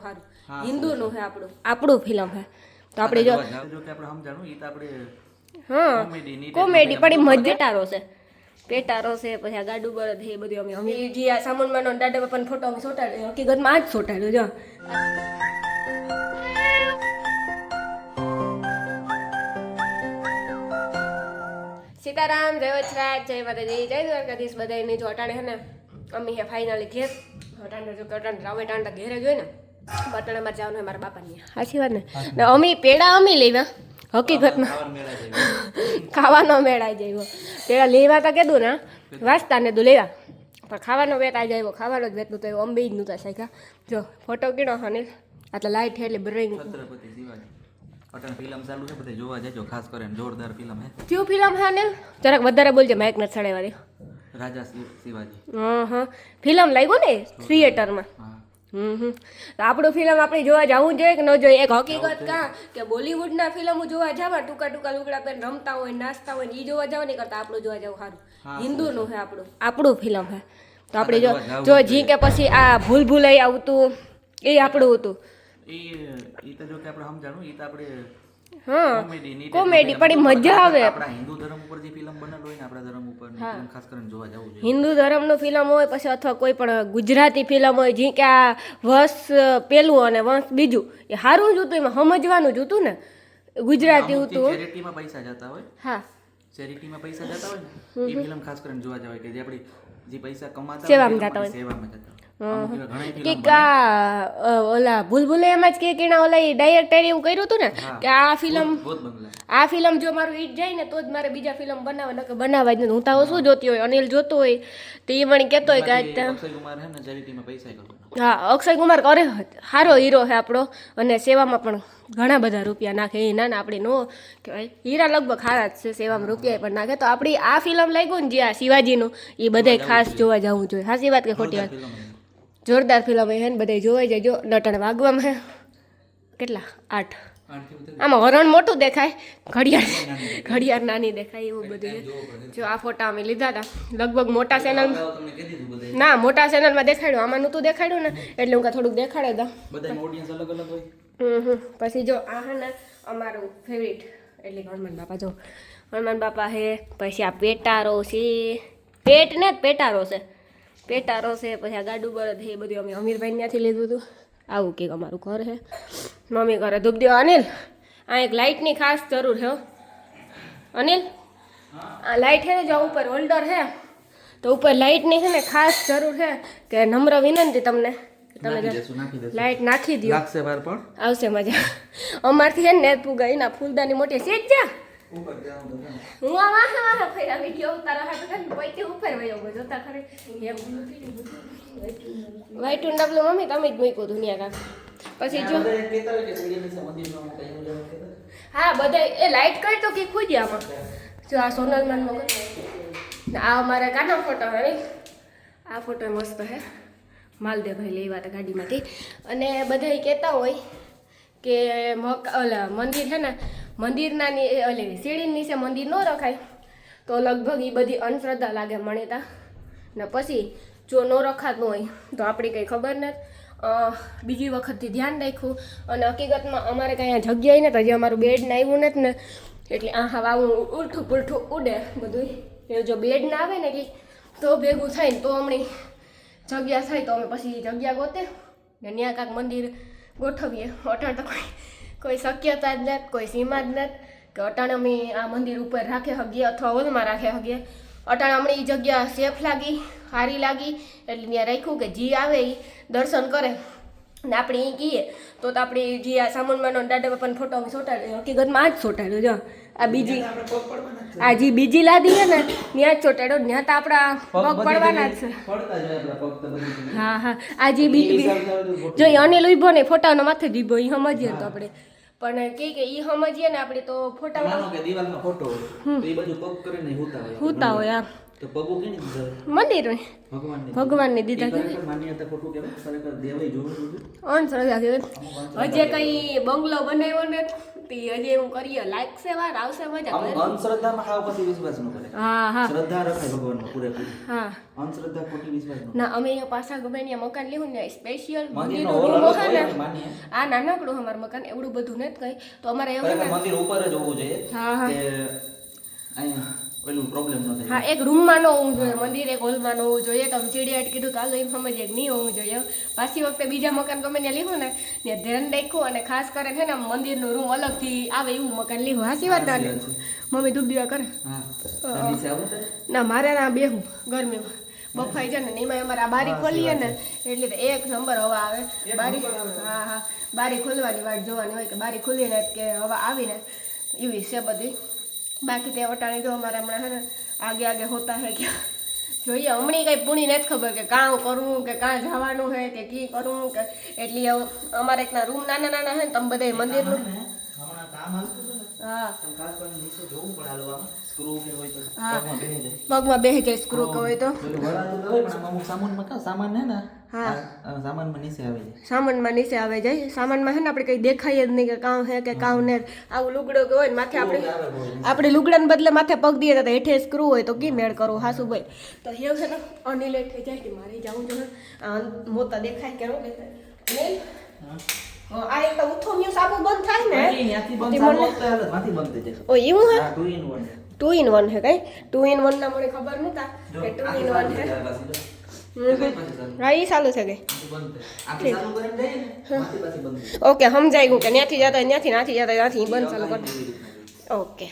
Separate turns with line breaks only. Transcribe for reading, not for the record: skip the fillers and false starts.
સારું. હિન્દુનું છે આપણું ફિલ્મ છે તો આપણે જો
કે આપણે સમજાણું ઈ તો આપણે
હા કોમેડી પણ એ મજેટારો છે પેટારો છે પછી આ ગાડું બળદ છે એ બધું અમે જે આ સામાનમાંનો દાદા બાપાનો ફોટો અમે ચોટાડ્યો હકીકતમાં આ જ ચોટાડ્યો જો સીતારામ જય વચરાજ જય માતાજી જય દ્વારકાધીશ બધાને જો અટાણે હે ને અમે હે ફાઇનલી ઘેર અટાણે જો અટાણે રાવે ટાંડા ઘેરે જોઈ ને બટાણા માં જવાનું હોય મારા બાપાની સાચી વાત ને અમે પેડા અમે લેવા હકીકતમાં ખાવાનો મેળાઈ જાય પેલા લેવા તો કીધું ને વાંચતા ને તું લેવા પણ ખાવાનો વેટ આ જાય ખાવાનો જ વેટ નહોતો અંબે જ નહોતા શીખ્યા જો ફોટો કીધો હને આટલા લાઈટ એટલે બ્રેઇન
છત્રપતિ શિવાજી અટન ફિલ્મ ચાલુ છે બધે જોવા જજો ખાસ કરીને જોરદાર ફિલ્મ હે
ક્યુ ફિલ્મ હે અનિલ જરાક વધારે બોલજે માઇક ન છડેવાળી
રાજા શિવાજી
હા ફિલ્મ લાગ્યો ને થિયેટરમાં તો આપણું ફિલ્મ આપણે જોવા જવું જોઈએ કે ન જોઈએ એક હકીકત કા કે બોલિવૂડના ફિલ્મો જોવા જવા ટૂંકા લુગડા પહેરીને રમતા હોય નાચતા હોય એ જોવા જવા નહીં કરતા આપણું જોવા જવું સારું હિન્દુનું છે આપણું ફિલ્મ છે તો આપણે જો જી કે પછી આ ભૂલ ભૂલાઈ આવતું એ આપણું હતું
ઈ તો જો કે આપણે સમજાણું ઈ તો આપણે
કોમેડી પણ એ મજા આવે
આપણા હિન્દુ ધર્મ ઉપર જે ફિલ્મ બનેલો હોય ને આપણા ધર્મ ઉપર ખાસ કરીને જોવા જવું જોઈએ
હિન્દુ ધર્મનું ફિલ્મ હોય પછી અથવા કોઈ પણ ગુજરાતી ફિલ્મ હોય જે કે આ વંશ પેલું અને વંશ બીજું એ સારું જ હતું એમાં સમજવાનું જ હતું ને ગુજરાતી હતું
ચેરિટીમાં પૈસા જતા હોય
હા
ચેરિટીમાં પૈસા જતા હોય ને એ ફિલ્મ ખાસ કરીને જોવા જવાય કે જે આપણી જે પૈસા કમાતા
સેવામાં જતા હોય
સેવામાં જતા
ઓલા ભૂલભુલૈયામાં જ કે ઓલા ડાયરેક્ટર એવું કર્યું હતું ને કે આ ફિલ્મ જો મારું હિટ જાય ને તો જ મારે બીજા ફિલ્મ બનાવવા નકર બનાવવા જ નથી હું તો શું જોતી હોય અનિલ જોતો હોય તો એ મને કહેતો હોય કે
અક્ષય કુમાર હે ને ચેરિટીમાં પૈસા કરે
હા અક્ષય કુમાર કરે સારો હીરો છે આપણો અને સેવામાં પણ ઘણા બધા રૂપિયા નાખે એ ના આપણી નો કહેવાય હીરા લગભગ સારા જ છે સેવામાં રૂપિયા પણ નાખે તો આપણી આ ફિલ્મ લાગ્યું ને જે આ શિવાજીનું એ બધાય ખાસ જોવા જવું જોઈએ સાચી વાત કે ખોટી વાત જોરદાર ફિલ્મ હે ને બધા જોવાઈ જાય જો નટણ વાગવામાં હે કેટલા 8 આમાં હરણ મોટું દેખાય ઘડિયાળ નાની દેખાય એવું બધું છે જો આ ફોટા અમે લીધા હતા લગભગ મોટા ચેનલ ના મોટા ચેનલમાં દેખાડ્યું આમાં નહોતું દેખાડ્યું ને એટલે હું થોડુંક દેખાડે હતા પછી જો આ હે ને અમારું ફેવરિટ એટલે હનુમાન બાપા જો હનુમાન બાપા હે પછી આ પેટારો છે પેટ ને પેટારો છે પછી આ ગાડું બળદ છે એ બધું અમે અમીરભાઈ ત્યાંથી લીધું હતું આવું કંઈક અમારું ઘર છે મમ્મી ઘરે ધૂપ દેવા અનિલ આ એક લાઇટની ખાસ જરૂર છે અનિલ આ લાઇટ છે ને જો ઉપર હોલ્ડર છે તો ઉપર લાઇટની છે ને ખાસ જરૂર છે કે નમ્ર વિનંતી તમને તમે લાઇટ નાખી દો આવશે મજા અમારથી છે ને પૂગા એના ફૂલદાની મોટી સેજ જા હું આ વાહ ફેરા વિડિયો ઉતારા હા તો પૈતે ઉપર વયો ગયો જોતા ખરે વાઈટું ડબલું મમ્મી તમે જ મૂક્યું દુનિયા કા પછી જો હા બધા એ લાઈટ કરી તો કે ખુજી આમાં જો આ સોનલમાન નો આ અમારા કાનો ફોટો હે આ ફોટો મસ્ત હે માલદેવભાઈ લેવા હતા ગાડીમાંથી અને બધા કહેતા હોય કે ઓલા મંદિર છે ને મંદિરના ઓલી સીડી નીચે મંદિર ન રખાય તો લગભગ એ બધી અંધશ્રદ્ધા લાગે મણેતા ને પછી જો ન રખાતું હોય તો આપણી કંઈ ખબર નથી બીજી વખતથી ધ્યાન રાખ્યું અને હકીકતમાં અમારે કાંઈ જગ્યાએ ને તો હજી અમારું બેડ ને આવ્યું નથી ને એટલે આ હવે આવું ઉલઠું પુલઠું ઉડે બધું એ જો બેડ ના આવે ને તો ભેગું થાય ને તો હમણાં જગ્યા થાય તો અમે પછી જગ્યા ગોતે ને ત્યાં કાંક મંદિર ગોઠવીએ અટાણ તો કોઈ શક્યતા જ નથી કોઈ સીમા જ નથી કે અટાણ અમે આ મંદિર ઉપર રાખે હગીએ અથવા હોલમાં રાખે હગીએ અટાણ હમણાં એ જગ્યા સેફ લાગી સારી લાગી એટલે ત્યાં રાખ્યું કે જે આવે એ દર્શન કરે ને આપણે એ કહીએ તો આપણે જે આ સામાનમાંનો દાદા બાપાનો ફોટો અમે ચોટાડ્યો હકીકતમાં આ જ ચોટાડ્યો જો આ બીજી આ જે બીજી લાદી છે ને ત્યાં જ ચોટાડ્યો ત્યાં તો આપણા પગ પડવાના જ છે હા આ જે બીજી જો અનિલ ઉભો ને ફોટાનો માથે જ ઉભો એ સમજીએ તો આપણે પણ કે ઈ સમજીએ ને આપણે તો ફોટા
દિવાલમાં ફોટો એ બધું પગ કરીને
હુતા હોય
તો પગો કેની દીધા
મંદિર ભગવાનને દીધા કે
માન્યતા ખોટું કહેવાય ખરેખર દેવાય જોવું
અંધશ્રદ્ધા કહેવાય હજે કઈ બંગલો બનાવ્યો ને તી હજી એવું કરીએ લાગશે વાર આવશે મજા
આમ
કરે.
અંધશ્રદ્ધામાં હાવ પછી વિશ્વાસ ન કરે.
હા હા
શ્રદ્ધા રખાય ભગવાનમાં પૂરેપૂરી.
હા
અંધશ્રદ્ધા ખોટી વિશ્વાસ ન કરે.
ના અમે અહીંયા પાછા ગમે ત્યાં મકાન લેવું ને સ્પેશિયલ
મંદિરનો
મંદિરનો
હોલ
રૂમ
અલગ
હોય
હોય
ને
ને, માનીએ.
આ નાનકડું અમારું મકાન એવડું બધું નથી કઈ તો અમારે એવું
ખરેખર
ને
મંદિર ઉપર જ હોવું જોઈએ
હા હા
કે અહીંયા પેલું પ્રોબ્લેમ ન થાય.
હા એક રૂમમાં ન હોવું જોઈએ મંદિર એક હોલમાં ન હોવું જોઈએ તમે ચીડિયાટ કીધું તો હાલો એમ સમજીએ કે નહીં હોવું જોઈએ પાછી વખતે બીજા મકાન ગમે ત્યાં લીધું ને ત્યાં ધ્યાન રાખવું અને ખાસ કરીને છે ને મંદિરનું રૂમ અલગથી આવે એવું મકાન લીધું હાચી વાત ના
સાચી વાત છે.
મમ્મી દૂધ દીવા કરે
હા તો નીચે આવું તારે?
ના મારે ના બેહું ગરમીમાં બફાઈ જાય ને એમાં અમારે આ બારી ખોલીએ ને એટલે તો એક નંબર હવા આવે બારી હા હા બારી ખોલવાની વાટ જોવાની હોય કે બારી ખોલીને કે હવા આવીને એવી છે બધી બાકી તે વટાણી જો અમારે હમણાં છે ને આગે આગે હોતા હે કે જોઈએ હમણાં કંઈ પૂણી નથી ખબર કે કાં કરવું કે કાં જવાનું હે કે કી કરવું કે એટલી અમારે એકના રૂમ નાના નાના હે ને તમે બધા મંદિરનું
હમણાં કામ હાલતું હતું ને,
હા
તો ખાસ કરીને નીચે જોવું પડે હાલવામાં. સ્ક્રૂ કે હોય તો
હા.
પગમાં બેસી જાય.
પગમાં બેસી જાય સ્ક્રૂ કે હોય તો
પેલું વળાતું તો હોય પણ આમાં અમુક સામાનમાં કાં સામાન હે ને
હા.
આ સામાનમાં નીચે આવી જાય.
સામાનમાં નીચે આવે જાય સામાનમાં છે ને આપણે કંઈ દેખાય જ નહીં કે કાં હે કે કાં ને આવું લુગડો કે હોય ને માથે આપણે લુગડાને બદલે માથે પગ દઈએ તો હેઠે સ્ક્રૂ હોય તો કી મેળ કરવું હાસુ ભાઈ તો એવું છે ને અનિલ હેઠે જાય કે મારે જવું જોઈએ આ મોટા દેખાય કે ન દેખાય અનિલ આ એક તો ઉઠો ન્યુ સાબુ બંધ થાય ને
ત્યાંથી બંધ ચાલુ વખતે હાલે, માંથી બંધ થઈ જાય.
ઓ એવું હે
હા, 2 in 1.
2 in 1 હે કઈ 2 in 1 ના મને ખબર નતા
જો,
કે 2 in 1
આથી
હે
ચાલુ થાય પાછી જો.
હા એ ચાલુ છે કઈ
આથી બંધ થાય. આથી ચાલુ કરીને જઈએ ને, માંથી પાછી બંધ થઈ જાય.
ઓકે સમજાઈ ગયું કે ત્યાંથી જતા ત્યાંથી નાથી જતા ત્યાંથી બંધ ચાલુ
એવી
કરતા
રીતના.
ઓકે